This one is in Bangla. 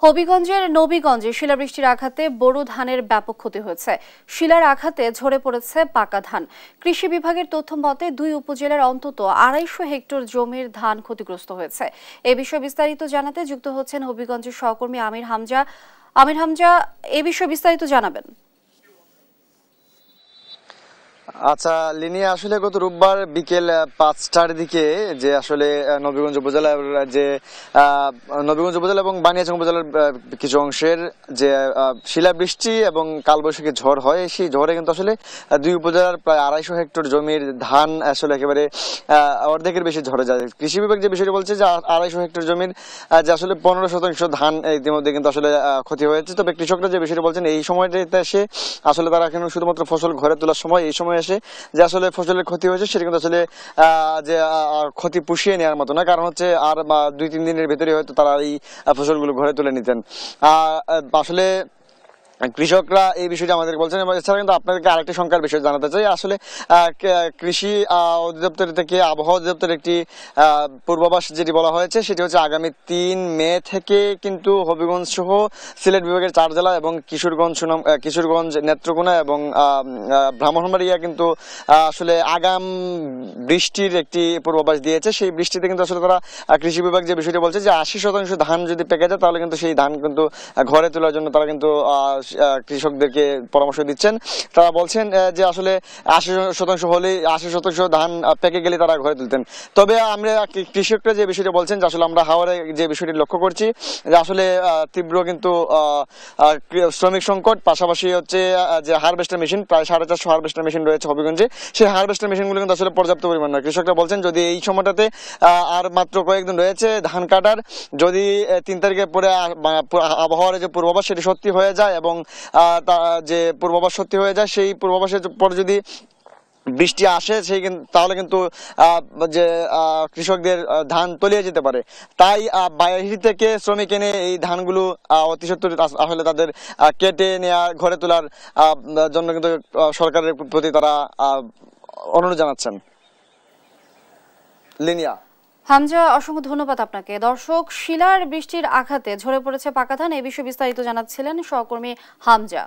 হবিগঞ্জের নবীগঞ্জে শিলাবৃষ্টির আঘাতে বোরো ধানের ব্যাপক ক্ষতি হয়েছে। শিলার আঘাতে ঝরে পড়েছে পাকা ধান। কৃষি বিভাগের তথ্য মতে ২ উপজেলার অন্তত ২৫০ হেক্টর জমির ধান ক্ষতিগ্রস্ত হয়েছে। এ বিষয়ে বিস্তারিত জানাতে যুক্ত হচ্ছেন হবিগঞ্জের সহকর্মী আমির হামজা। আমির হামজা, এ বিষয়ে বিস্তারিত জানাবেন। আচ্ছা লিনিয়া, আসলে গত রোববার বিকেল ৫টার দিকে যে আসলে নবীগঞ্জ উপজেলা এবং বানিয়াচং উপজেলার কিছু অংশের যে শিলাবৃষ্টি এবং কালবৈশাখী ঝড় হয়, সেই ঝড়ে কিন্তু আসলে ২ উপজেলার প্রায় ২৫০ হেক্টর জমির ধান আসলে একেবারে অর্ধেকের বেশি ঝরে যায়। কৃষি বিভাগ যে বিষয়টি বলছে যে ২৫০ হেক্টর জমির যে আসলে ১৫% ধান ইতিমধ্যে কিন্তু আসলে ক্ষতি হয়েছে। তবে কৃষকরা যে বিষয়টি বলছেন, এই সময়টাতে এসে আসলে তারা এখন শুধুমাত্র ফসল ঘরে তোলার সময়, এই সময় এসে যে আসলে ফসলের ক্ষতি হয়েছে সেটা কিন্তু আসলে যে ক্ষতি পুষিয়ে নেওয়ার মতো না। কারণ হচ্ছে আর ২-৩ দিনের ভেতরে হয়তো তারা এই ফসলগুলো ঘরে তুলে নিতেন। আসলে কৃষকরা এই বিষয়টি আমাদের বলছেন। এবং এছাড়া কিন্তু আপনাদেরকে আরেকটি সংখ্যার বিষয় জানাতে চাই। আসলে কৃষি অধিদপ্তর থেকে আবহাওয়া অধিদপ্তরের একটি পূর্বাভাস যেটি বলা হয়েছে, সেটি হচ্ছে আগামী ৩ মে থেকে কিন্তু হবিগঞ্জ সহ সিলেট বিভাগের ৪ জেলা এবং কিশোরগঞ্জ, নেত্রকোনা এবং ব্রাহ্মণবাড়িয়া কিন্তু আসলে আগাম বৃষ্টির একটি পূর্বাভাস দিয়েছে। সেই বৃষ্টিতে কিন্তু আসলে তারা কৃষি বিভাগ যে বিষয়টি বলছে যে ৮০% ধান যদি পেকে যায় তাহলে কিন্তু সেই ধান কিন্তু ঘরে তোলার জন্য তারা কিন্তু কৃষকদেরকে পরামর্শ দিচ্ছেন। তারা বলছেন যে আসলে ৮০% হলে ৮০% ধান পেকে গেলে তারা ঘরে তুলতেন। তবে আমরা কৃষকরা যে বিষয়টি বলছেন যে আসলে আমরা হাওড়ে যে বিষয়টি লক্ষ্য করছি যে আসলে তীব্র কিন্তু শ্রমিক সংকট, পাশাপাশি হচ্ছে যে হারভেস্টার মেশিন, প্রায় ৪৫০ হারভেস্টার মেশিন রয়েছে হবিগঞ্জে। সেই হারভেস্টার মেশিনগুলো কিন্তু আসলে পর্যাপ্ত পরিমাণ নয়। কৃষকরা বলছেন যদি এই সময়টাতে আর মাত্র কয়েকদিন রয়েছে ধান কাটার, যদি ৩ তারিখের পরে আবহাওয়ার যে পূর্বাভাস সেটি সত্যি হয়ে যায় এবং যে পূর্বাভাস সত্যি হয়ে যায়, সেই পূর্বাভাসের পরে যদি বৃষ্টি আসে তাহলে কিন্তু যে কৃষকদের ধান তলিয়ে যেতে পারে। তাই বাইরে থেকে শ্রমিক এনে এই ধানগুলো অতি সত্বর আসলে তাদের কেটে নেওয়া, ঘরে তোলার জন্য কিন্তু সরকারের প্রতি তারা অনুরোধ জানাচ্ছেন। লিনিয়া। হামজা, অসংখ্য ধন্যবাদ আপনাকে। দর্শক, শিলার বৃষ্টির আঘাতে ঝরে পড়েছে পাকা ধান, এ বিষয়ে বিস্তারিত জানাচ্ছিলেন সহকর্মী হামজা।